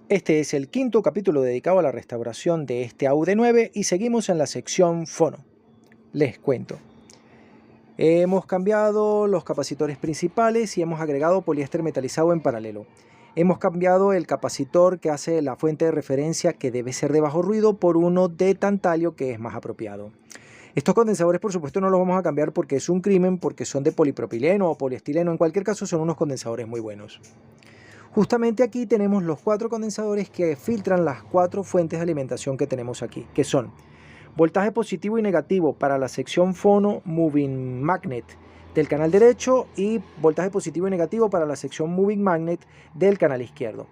Este es el quinto capítulo dedicado a la restauración de este Audi 9 y seguimos en la sección fono. Les cuento. Hemos cambiado los capacitores principales y hemos agregado poliéster metalizado en paralelo. Hemos cambiado el capacitor que hace la fuente de referencia, que debe ser de bajo ruido, por uno de tantalio, que es más apropiado. Estos condensadores, por supuesto, no los vamos a cambiar porque es un crimen, porque son de polipropileno o poliestireno. En cualquier caso, son unos condensadores muy buenos. Justamente aquí tenemos los 4 condensadores que filtran las 4 fuentes de alimentación que tenemos aquí, que son voltaje positivo y negativo para la sección fono Moving Magnet del canal derecho y voltaje positivo y negativo para la sección Moving Magnet del canal izquierdo.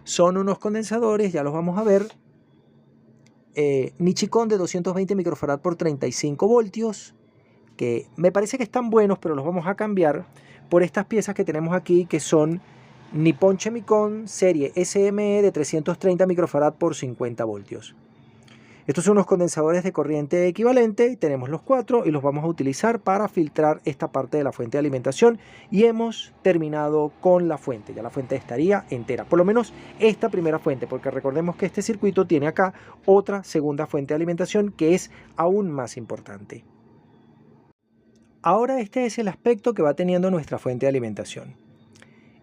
Son unos condensadores, ya los vamos a ver, Nichicon de 220 microfarad por 35 voltios, que me parece que están buenos, pero los vamos a cambiar por estas piezas que tenemos aquí, que son Nippon Chemicon serie SME de 330 microfarad por 50 voltios. Estos son unos condensadores de corriente equivalente, tenemos los 4 y los vamos a utilizar para filtrar esta parte de la fuente de alimentación, y hemos terminado con la fuente. Ya la fuente estaría entera, por lo menos esta primera fuente, porque recordemos que este circuito tiene acá otra segunda fuente de alimentación que es aún más importante. Ahora este es el aspecto que va teniendo nuestra fuente de alimentación.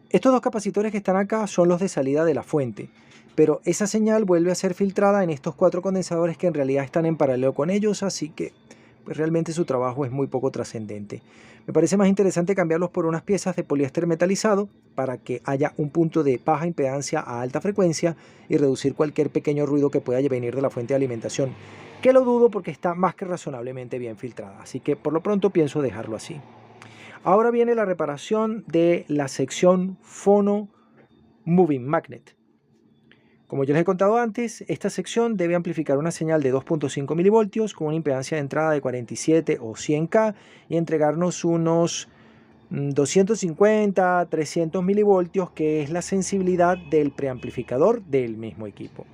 Estos dos capacitores que están acá son los de salida de la fuente, pero esa señal vuelve a ser filtrada en estos 4 condensadores que en realidad están en paralelo con ellos, así que pues realmente su trabajo es muy poco trascendente. Me parece más interesante cambiarlos por unas piezas de poliéster metalizado para que haya un punto de baja impedancia a alta frecuencia y reducir cualquier pequeño ruido que pueda venir de la fuente de alimentación, que lo dudo porque está más que razonablemente bien filtrada, así que por lo pronto pienso dejarlo así. Ahora viene la reparación de la sección fono Moving Magnet. Como ya les he contado antes, esta sección debe amplificar una señal de 2.5 milivoltios con una impedancia de entrada de 47 o 100K y entregarnos unos 250, 300 milivoltios, que es la sensibilidad del preamplificador del mismo equipo.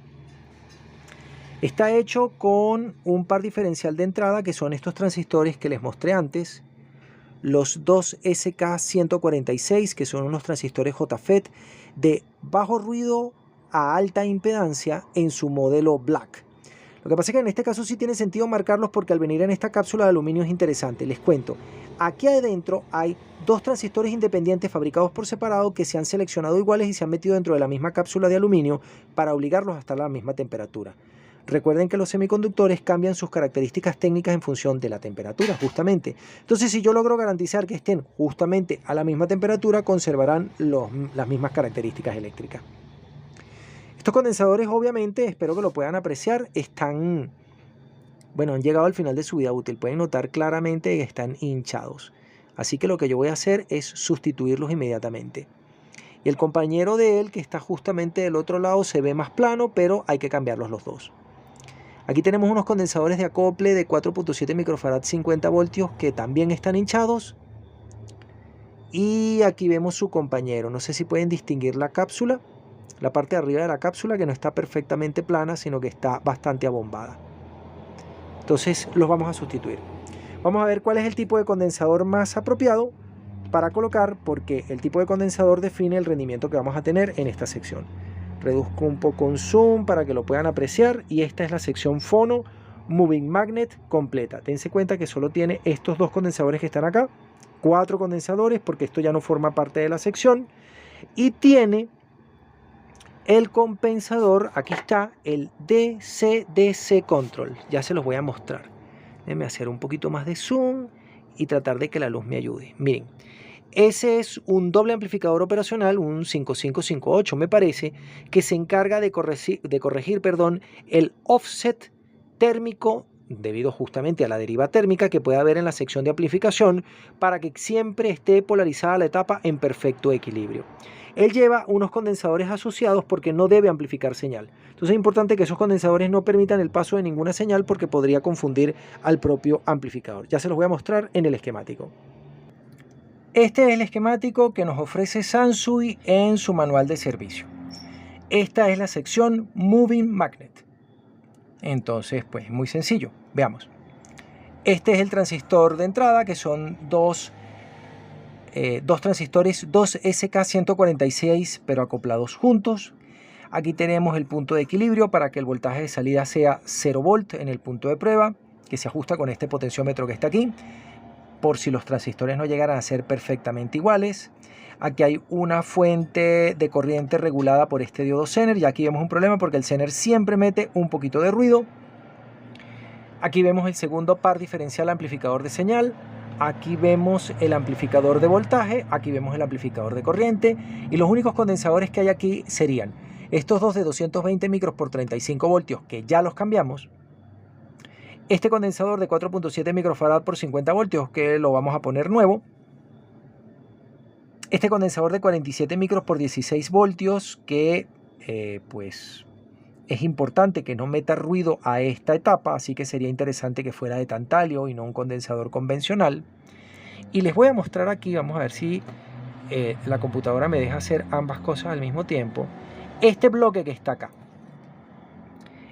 Está hecho con un par diferencial de entrada, que son estos transistores que les mostré antes, los 2SK146, que son unos transistores JFET de bajo ruido a alta impedancia en su modelo Black. Lo que pasa es que en este caso sí tiene sentido marcarlos, porque al venir en esta cápsula de aluminio es interesante. Les cuento, aquí adentro hay 2 transistores independientes fabricados por separado que se han seleccionado iguales y se han metido dentro de la misma cápsula de aluminio para obligarlos a estar a la misma temperatura. Recuerden que los semiconductores cambian sus características técnicas en función de la temperatura, justamente. Entonces, si yo logro garantizar que estén justamente a la misma temperatura, conservarán las mismas características eléctricas. Estos condensadores, obviamente, espero que lo puedan apreciar, han llegado al final de su vida útil. Pueden notar claramente que están hinchados. Así que lo que yo voy a hacer es sustituirlos inmediatamente. Y el compañero de él, que está justamente del otro lado, se ve más plano, pero hay que cambiarlos los dos. Aquí tenemos unos condensadores de acople de 4.7 microfarad 50 voltios que también están hinchados. Y aquí vemos su compañero. No sé si pueden distinguir la cápsula, la parte de arriba de la cápsula, que no está perfectamente plana, sino que está bastante abombada. Entonces los vamos a sustituir. Vamos a ver cuál es el tipo de condensador más apropiado para colocar, porque el tipo de condensador define el rendimiento que vamos a tener en esta sección. Reduzco un poco un zoom para que lo puedan apreciar, y esta es la sección fono Moving Magnet completa. Dense cuenta que solo tiene estos 2 condensadores que están acá, 4 condensadores porque esto ya no forma parte de la sección, y tiene el compensador, aquí está, el DC-DC Control. Ya se los voy a mostrar. Déjenme hacer un poquito más de zoom y tratar de que la luz me ayude. Miren, ese es un doble amplificador operacional, un 5558 me parece, que se encarga de corregir el offset térmico debido justamente a la deriva térmica que puede haber en la sección de amplificación, para que siempre esté polarizada la etapa en perfecto equilibrio. Él lleva unos condensadores asociados porque no debe amplificar señal. Entonces es importante que esos condensadores no permitan el paso de ninguna señal, porque podría confundir al propio amplificador. Ya se los voy a mostrar en el esquemático. Este es el esquemático que nos ofrece Sansui en su manual de servicio. Esta es la sección Moving Magnet. Entonces, pues muy sencillo. Veamos. Este es el transistor de entrada, que son dos transistores 2SK146, pero acoplados juntos. Aquí tenemos el punto de equilibrio para que el voltaje de salida sea 0 volt en el punto de prueba, que se ajusta con este potenciómetro que está aquí, por si los transistores no llegaran a ser perfectamente iguales. Aquí hay una fuente de corriente regulada por este diodo Zener, y aquí vemos un problema porque el Zener siempre mete un poquito de ruido. Aquí vemos el segundo par diferencial amplificador de señal. Aquí vemos el amplificador de voltaje, aquí vemos el amplificador de corriente, y los únicos condensadores que hay aquí serían estos dos de 220 micros por 35 voltios, que ya los cambiamos. Este condensador de 4.7 microfarad por 50 voltios, que lo vamos a poner nuevo. Este condensador de 47 micros por 16 voltios, que pues es importante que no meta ruido a esta etapa, así que sería interesante que fuera de tantalio y no un condensador convencional. Y les voy a mostrar aquí, vamos a ver si la computadora me deja hacer ambas cosas al mismo tiempo. Este bloque que está acá.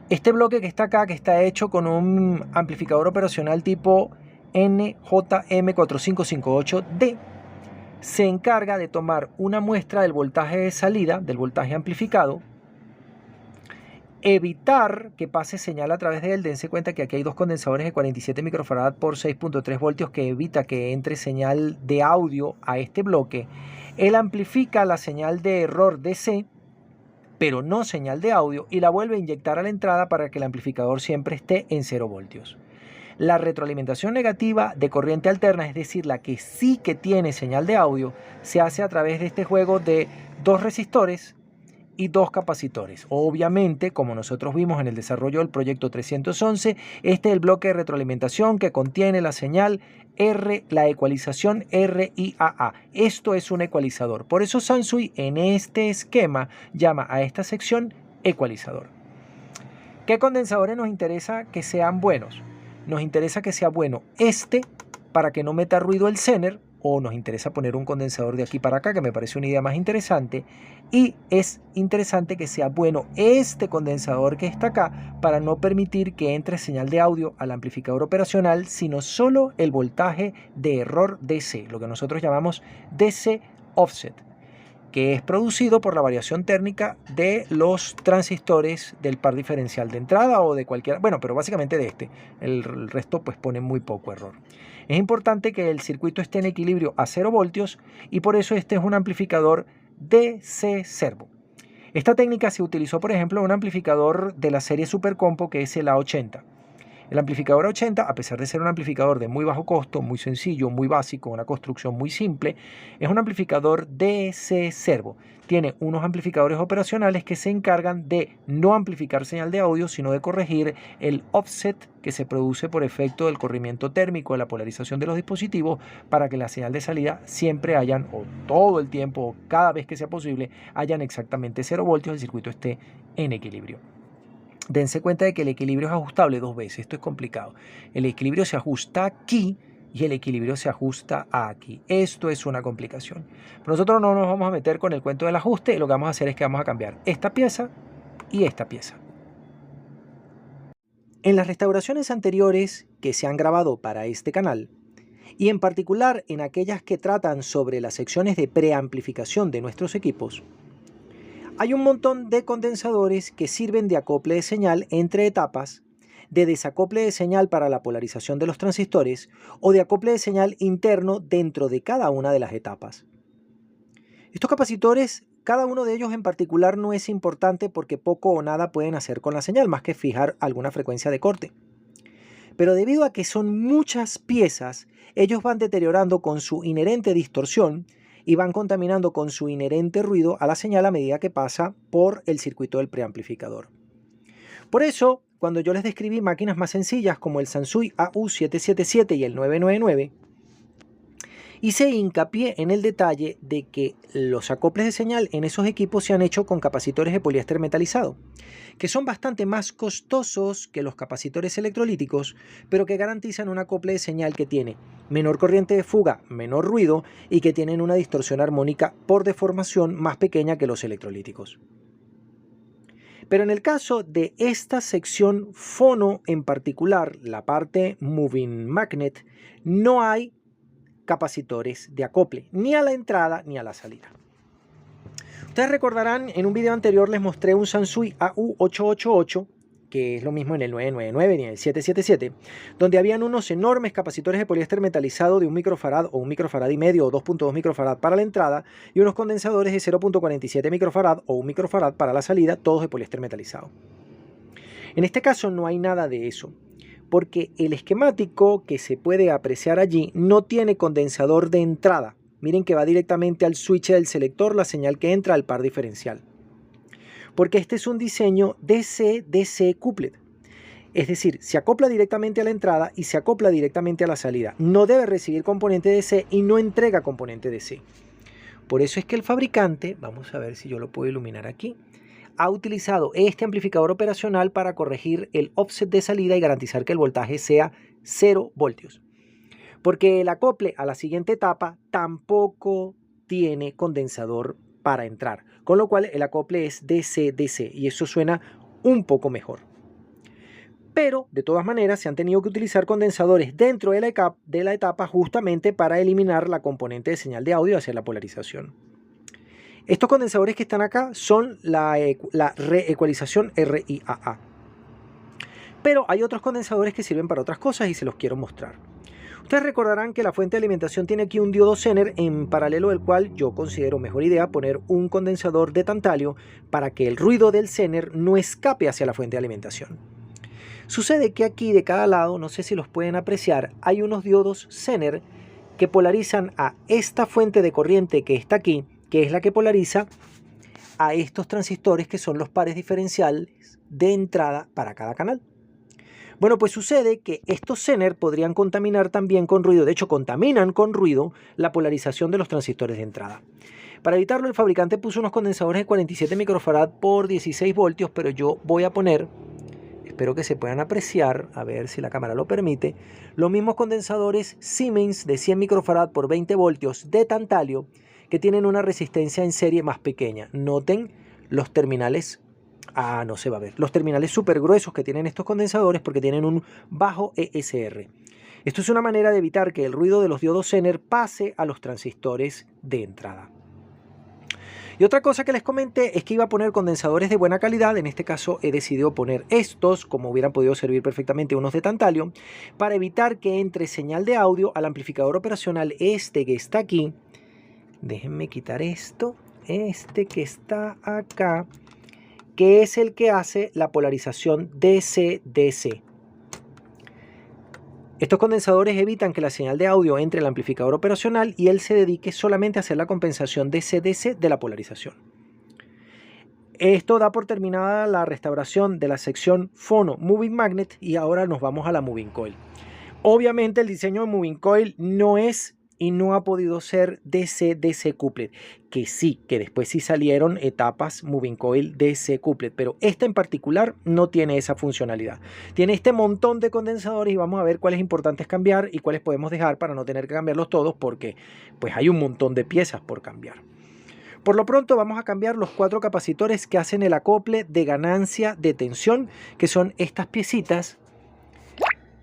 Este bloque que está acá, que está hecho con un amplificador operacional tipo NJM4558D, se encarga de tomar una muestra del voltaje de salida, del voltaje amplificado, evitar que pase señal a través de él. Dense cuenta que aquí hay dos condensadores de 47 microfarad por 6.3 voltios que evita que entre señal de audio a este bloque. Él amplifica la señal de error DC, pero no señal de audio, y la vuelve a inyectar a la entrada para que el amplificador siempre esté en 0 voltios. La retroalimentación negativa de corriente alterna, es decir, la que sí que tiene señal de audio, se hace a través de este juego de dos resistores y dos capacitores. Obviamente, como nosotros vimos en el desarrollo del proyecto 311, este es el bloque de retroalimentación que contiene la señal R, la ecualización RIAA. Esto es un ecualizador. Por eso Sansui en este esquema llama a esta sección ecualizador. ¿Qué condensadores nos interesa que sean buenos? Nos interesa que sea bueno este para que no meta ruido el Zener, o nos interesa poner un condensador de aquí para acá, que me parece una idea más interesante, y es interesante que sea bueno este condensador que está acá para no permitir que entre señal de audio al amplificador operacional, sino solo el voltaje de error DC, lo que nosotros llamamos DC offset, que es producido por la variación térmica de los transistores del par diferencial de entrada o de cualquiera, bueno, pero básicamente de este. El resto pues pone muy poco error. Es importante que el circuito esté en equilibrio a 0 voltios, y por eso este es un amplificador DC servo. Esta técnica se utilizó, por ejemplo, en un amplificador de la serie Supercompo, que es el A80. El amplificador A80, a pesar de ser un amplificador de muy bajo costo, muy sencillo, muy básico, una construcción muy simple, es un amplificador DC servo. Tiene unos amplificadores operacionales que se encargan de no amplificar señal de audio, sino de corregir el offset que se produce por efecto del corrimiento térmico de la polarización de los dispositivos, para que la señal de salida siempre hayan, o todo el tiempo, o cada vez que sea posible, hayan exactamente 0 voltios, el circuito esté en equilibrio. Dense cuenta de que el equilibrio es ajustable dos veces. Esto es complicado. El equilibrio se ajusta aquí y el equilibrio se ajusta aquí. Esto es una complicación. Pero nosotros no nos vamos a meter con el cuento del ajuste. Lo que vamos a hacer es que vamos a cambiar esta pieza y esta pieza. En las restauraciones anteriores que se han grabado para este canal, y en particular en aquellas que tratan sobre las secciones de preamplificación de nuestros equipos, hay un montón de condensadores que sirven de acople de señal entre etapas, de desacople de señal para la polarización de los transistores, o de acople de señal interno dentro de cada una de las etapas. Estos capacitores, cada uno de ellos en particular, no es importante porque poco o nada pueden hacer con la señal, más que fijar alguna frecuencia de corte. Pero debido a que son muchas piezas, ellos van deteriorando con su inherente distorsión y van contaminando con su inherente ruido a la señal a medida que pasa por el circuito del preamplificador. Por eso, cuando yo les describí máquinas más sencillas como el Sansui AU777 y el 999, hice hincapié en el detalle de que los acoples de señal en esos equipos se han hecho con capacitores de poliéster metalizado, que son bastante más costosos que los capacitores electrolíticos, pero que garantizan un acople de señal que tiene menor corriente de fuga, menor ruido, y que tienen una distorsión armónica por deformación más pequeña que los electrolíticos. Pero en el caso de esta sección fono en particular, la parte Moving Magnet, no hay capacitores de acople, ni a la entrada ni a la salida. Ustedes recordarán, en un video anterior les mostré un Sansui AU888, que es lo mismo en el 999 ni en el 777, donde habían unos enormes capacitores de poliéster metalizado de 1 microfarad o 1 microfarad y medio o 2.2 microfarad para la entrada y unos condensadores de 0.47 microfarad o 1 microfarad para la salida, todos de poliéster metalizado. En este caso no hay nada de eso, porque el esquemático que se puede apreciar allí no tiene condensador de entrada. Miren que va directamente al switch del selector la señal que entra al par diferencial. Porque este es un diseño DC-DC couplet. Es decir, se acopla directamente a la entrada y se acopla directamente a la salida. No debe recibir componente DC y no entrega componente DC. Por eso es que el fabricante, vamos a ver si yo lo puedo iluminar aquí, ha utilizado este amplificador operacional para corregir el offset de salida y garantizar que el voltaje sea 0 voltios. Porque el acople a la siguiente etapa tampoco tiene condensador para entrar, con lo cual el acople es DC-DC y eso suena un poco mejor. Pero de todas maneras se han tenido que utilizar condensadores dentro de la etapa justamente para eliminar la componente de señal de audio hacia la polarización. Estos condensadores que están acá son la reecualización RIAA. Pero hay otros condensadores que sirven para otras cosas y se los quiero mostrar. Ustedes recordarán que la fuente de alimentación tiene aquí un diodo Zener, en paralelo del cual yo considero mejor idea poner un condensador de tantalio para que el ruido del Zener no escape hacia la fuente de alimentación. Sucede que aquí de cada lado, no sé si los pueden apreciar, hay unos diodos Zener que polarizan a esta fuente de corriente que está aquí, que es la que polariza a estos transistores que son los pares diferenciales de entrada para cada canal. Bueno, pues sucede que estos Zener podrían contaminar también con ruido, de hecho contaminan con ruido la polarización de los transistores de entrada. Para evitarlo, el fabricante puso unos condensadores de 47 microfarad por 16 voltios, pero yo voy a poner, espero que se puedan apreciar, a ver si la cámara lo permite, los mismos condensadores Siemens de 100 microfarad por 20 voltios de tantalio que tienen una resistencia en serie más pequeña. Noten los terminales. No se va a ver. Los terminales súper gruesos que tienen estos condensadores porque tienen un bajo ESR. Esto es una manera de evitar que el ruido de los diodos Zener pase a los transistores de entrada. Y otra cosa que les comenté es que iba a poner condensadores de buena calidad. En este caso he decidido poner estos, como hubieran podido servir perfectamente unos de tantalio, para evitar que entre señal de audio al amplificador operacional este que está aquí. Déjenme quitar esto. Este que está acá, que es el que hace la polarización DC-DC. Estos condensadores evitan que la señal de audio entre al amplificador operacional y él se dedique solamente a hacer la compensación DC-DC de la polarización. Esto da por terminada la restauración de la sección Phono Moving Magnet y ahora nos vamos a la Moving Coil. Obviamente el diseño de Moving Coil no es y no ha podido ser DC-DC couplet, que sí, que después sí salieron etapas Moving Coil DC couplet, pero esta en particular no tiene esa funcionalidad. Tiene este montón de condensadores y vamos a ver cuáles importantes cambiar y cuáles podemos dejar para no tener que cambiarlos todos porque pues hay un montón de piezas por cambiar. Por lo pronto vamos a cambiar los 4 capacitores que hacen el acople de ganancia de tensión, que son estas piecitas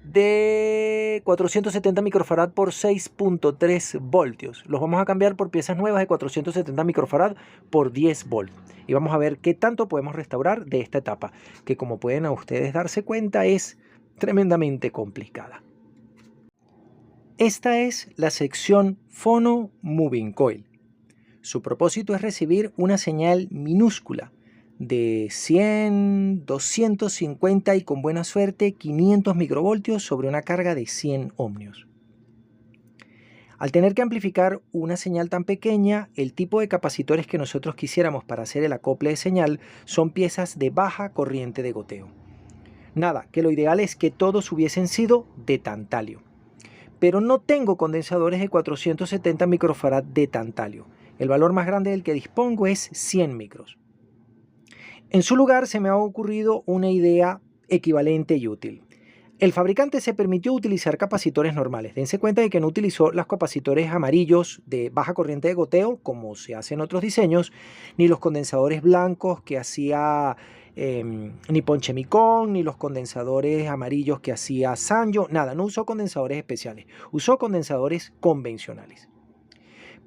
de 470 microfarad por 6.3 voltios. Los vamos a cambiar por piezas nuevas de 470 microfarad por 10 volts. Y vamos a ver qué tanto podemos restaurar de esta etapa, que como pueden a ustedes darse cuenta es tremendamente complicada. Esta es la sección Phono Moving Coil. Su propósito es recibir una señal minúscula de 100, 250 y con buena suerte 500 microvoltios sobre una carga de 100 ohmios. Al tener que amplificar una señal tan pequeña, el tipo de capacitores que nosotros quisiéramos para hacer el acople de señal son piezas de baja corriente de goteo. Nada, que lo ideal es que todos hubiesen sido de tantalio. Pero no tengo condensadores de 470 microfarad de tantalio. El valor más grande del que dispongo es 100 micros. En su lugar se me ha ocurrido una idea equivalente y útil. El fabricante se permitió utilizar capacitores normales. Dense cuenta de que no utilizó los capacitores amarillos de baja corriente de goteo, como se hace en otros diseños, ni los condensadores blancos que hacía Nippon Chemicon, ni los condensadores amarillos que hacía Sanyo. Nada, no usó condensadores especiales. Usó condensadores convencionales.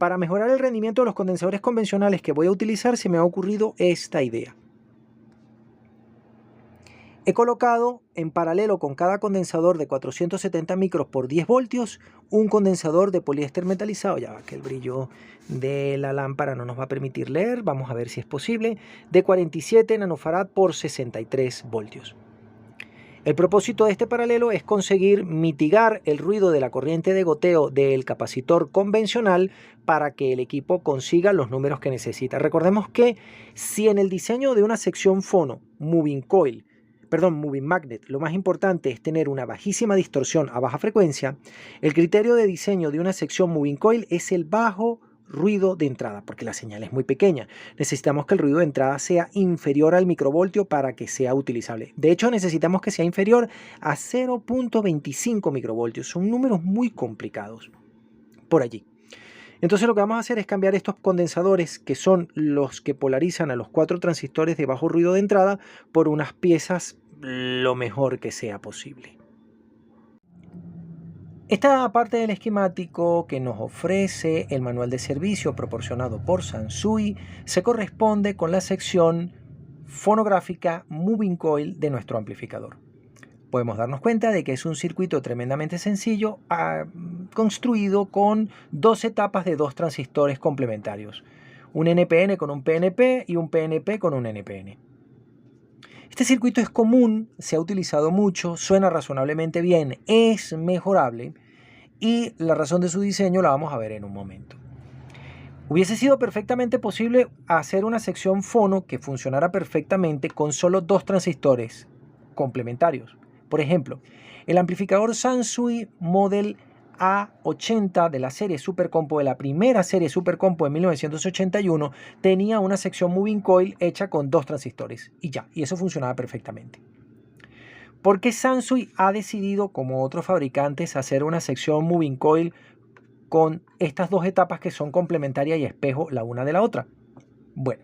Para mejorar el rendimiento de los condensadores convencionales que voy a utilizar, se me ha ocurrido esta idea. He colocado en paralelo con cada condensador de 470 micros por 10 voltios un condensador de poliéster metalizado, ya va que el brillo de la lámpara no nos va a permitir leer, vamos a ver si es posible, de 47 nanofarad por 63 voltios. El propósito de este paralelo es conseguir mitigar el ruido de la corriente de goteo del capacitor convencional para que el equipo consiga los números que necesita. Recordemos que si en el diseño de una sección fono moving magnet, lo más importante es tener una bajísima distorsión a baja frecuencia, el criterio de diseño de una sección moving coil es el bajo ruido de entrada, porque la señal es muy pequeña. Necesitamos que el ruido de entrada sea inferior al microvoltio para que sea utilizable. De hecho, necesitamos que sea inferior a 0.25 microvoltios. Son números muy complicados por allí. Entonces lo que vamos a hacer es cambiar estos condensadores, que son los que polarizan a los 4 transistores de bajo ruido de entrada, por unas piezas lo mejor que sea posible. Esta parte del esquemático que nos ofrece el manual de servicio proporcionado por Sansui se corresponde con la sección fonográfica Moving Coil de nuestro amplificador. Podemos darnos cuenta de que es un circuito tremendamente sencillo, construido con 2 etapas de 2 transistores complementarios. Un NPN con un PNP y un PNP con un NPN. Este circuito es común, se ha utilizado mucho, suena razonablemente bien, es mejorable y la razón de su diseño la vamos a ver en un momento. Hubiese sido perfectamente posible hacer una sección fono que funcionara perfectamente con solo 2 transistores complementarios. Por ejemplo, el amplificador Sansui Model A80 de la serie Supercompo, de la primera serie Supercompo de 1981, tenía una sección moving coil hecha con 2 transistores y ya, y eso funcionaba perfectamente. ¿Por qué Sansui ha decidido, como otros fabricantes, hacer una sección moving coil con estas 2 etapas que son complementarias y espejo la una de la otra? Bueno,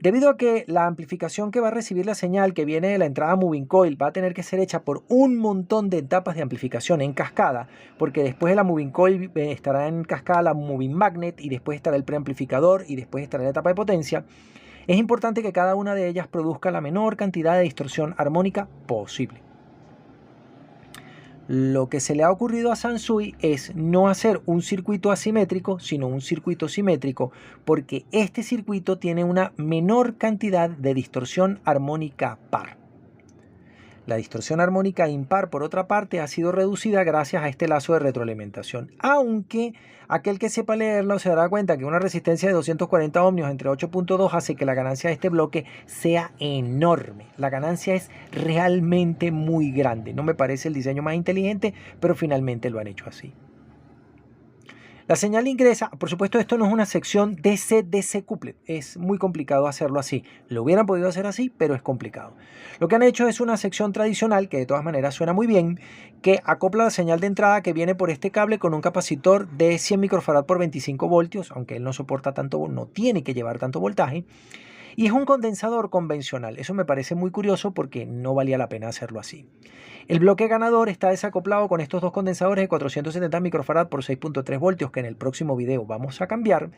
debido a que la amplificación que va a recibir la señal que viene de la entrada moving coil va a tener que ser hecha por un montón de etapas de amplificación en cascada, porque después de la moving coil estará en cascada la moving magnet y después estará el preamplificador y después estará la etapa de potencia, es importante que cada una de ellas produzca la menor cantidad de distorsión armónica posible. Lo que se le ha ocurrido a Sansui es no hacer un circuito asimétrico, sino un circuito simétrico, porque este circuito tiene una menor cantidad de distorsión armónica par. La distorsión armónica impar, por otra parte, ha sido reducida gracias a este lazo de retroalimentación, aunque aquel que sepa leerlo se dará cuenta que una resistencia de 240 ohmios entre 8.2 hace que la ganancia de este bloque sea enorme. La ganancia es realmente muy grande. No me parece el diseño más inteligente, pero finalmente lo han hecho así. La señal ingresa, por supuesto esto no es una sección DC-DC couplet, es muy complicado hacerlo así. Lo hubieran podido hacer así, pero es complicado. Lo que han hecho es una sección tradicional, que de todas maneras suena muy bien, que acopla la señal de entrada que viene por este cable con un capacitor de 100 microfarad por 25 voltios, aunque él no soporta tanto, no tiene que llevar tanto voltaje. Y es un condensador convencional. Eso me parece muy curioso porque no valía la pena hacerlo así. El bloque ganador está desacoplado con estos 2 condensadores de 470 microfarad por 6.3 voltios que en el próximo video vamos a cambiar.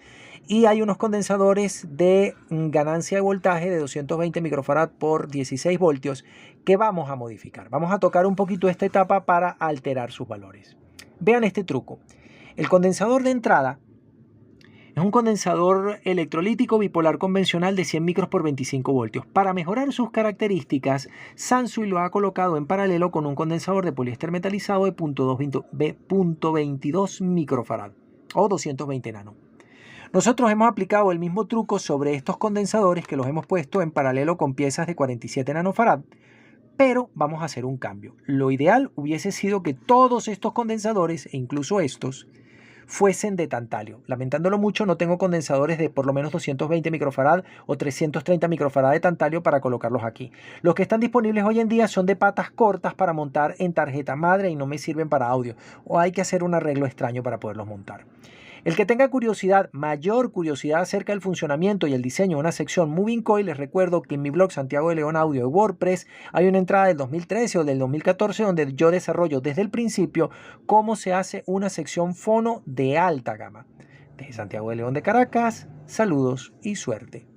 Y hay unos condensadores de ganancia de voltaje de 220 microfarad por 16 voltios que vamos a modificar. Vamos a tocar un poquito esta etapa para alterar sus valores. Vean este truco. El condensador de entrada es un condensador electrolítico bipolar convencional de 100 micros por 25 voltios. Para mejorar sus características, Sansui lo ha colocado en paralelo con un condensador de poliéster metalizado de 0.22 microfarad o 220 nano. Nosotros hemos aplicado el mismo truco sobre estos condensadores que los hemos puesto en paralelo con piezas de 47 nanofarad, pero vamos a hacer un cambio. Lo ideal hubiese sido que todos estos condensadores, e incluso estos, fuesen de tantalio. Lamentándolo mucho, no tengo condensadores de por lo menos 220 microfarad o 330 microfarad de tantalio para colocarlos aquí. Los que están disponibles hoy en día son de patas cortas para montar en tarjeta madre y no me sirven para audio, o hay que hacer un arreglo extraño para poderlos montar. El que tenga curiosidad, mayor curiosidad acerca del funcionamiento y el diseño de una sección Moving Coil, les recuerdo que en mi blog Santiago de León Audio de WordPress hay una entrada del 2013 o del 2014 donde yo desarrollo desde el principio cómo se hace una sección fono de alta gama. Desde Santiago de León de Caracas, saludos y suerte.